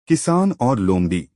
किसान और लोमड़ी।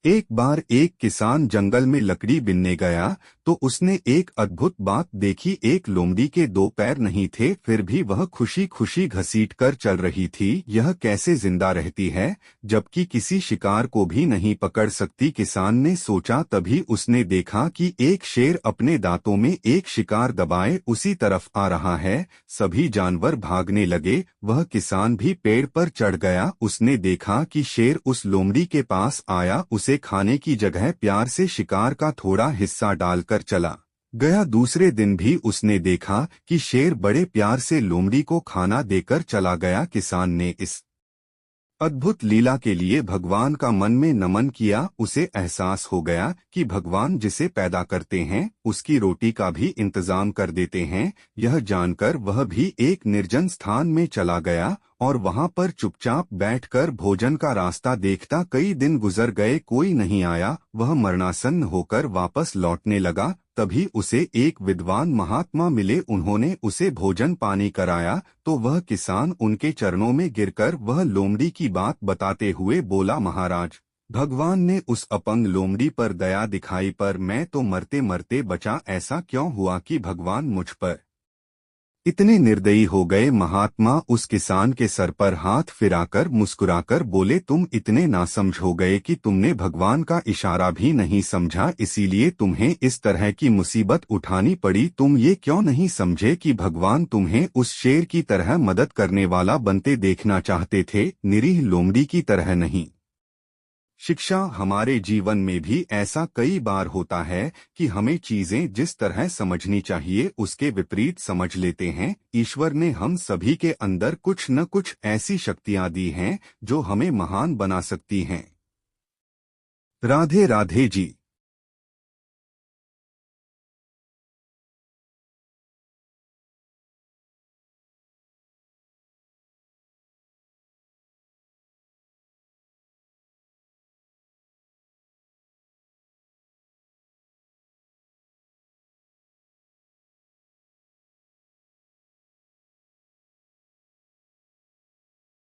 एक बार एक किसान जंगल में लकड़ी बीनने गया तो उसने एक अद्भुत बात देखी। एक लोमड़ी के दो पैर नहीं थे, फिर भी वह खुशी खुशी घसीट कर चल रही थी। यह कैसे जिंदा रहती है, जबकि किसी शिकार को भी नहीं पकड़ सकती? किसान ने सोचा। तभी उसने देखा कि एक शेर अपने दांतों में एक शिकार दबाए उसी तरफ आ रहा है। सभी जानवर भागने लगे। वह किसान भी पेड़ पर चढ़ गया। उसने देखा कि शेर उस लोमड़ी के पास आया। उसे खाने की जगह प्यार से शिकार का थोड़ा हिस्सा डालकर चला गया। दूसरे दिन भी उसने देखा कि शेर बड़े प्यार से लोमड़ी को खाना देकर चला गया। किसान ने इस अद्भुत लीला के लिए भगवान का मन में नमन किया। उसे एहसास हो गया कि भगवान जिसे पैदा करते हैं उसकी रोटी का भी इंतजाम कर देते हैं। यह जानकर वह भी एक निर्जन स्थान में चला गया और वहां पर चुपचाप बैठकर भोजन का रास्ता देखता। कई दिन गुजर गए, कोई नहीं आया। वह मरणासन्न होकर वापस लौटने लगा। तभी उसे एक विद्वान महात्मा मिले। उन्होंने उसे भोजन पानी कराया तो वह किसान उनके चरणों में गिरकर वह लोमड़ी की बात बताते हुए बोला, महाराज, भगवान ने उस अपंग लोमड़ी पर दया दिखाई, पर मैं तो मरते मरते बचा। ऐसा क्यों हुआ कि भगवान मुझ पर इतने निर्दयी हो गए? महात्मा उस किसान के सर पर हाथ फिराकर मुस्कुराकर बोले, तुम इतने नासमझ हो गए कि तुमने भगवान का इशारा भी नहीं समझा, इसीलिए तुम्हें इस तरह की मुसीबत उठानी पड़ी। तुम ये क्यों नहीं समझे कि भगवान तुम्हें उस शेर की तरह मदद करने वाला बनते देखना चाहते थे, निरीह लोमड़ी की तरह नहीं। शिक्षा। हमारे जीवन में भी ऐसा कई बार होता है कि हमें चीजें जिस तरह समझनी चाहिए उसके विपरीत समझ लेते हैं। ईश्वर ने हम सभी के अंदर कुछ न कुछ ऐसी शक्तियां दी हैं जो हमें महान बना सकती हैं। राधे राधे जी।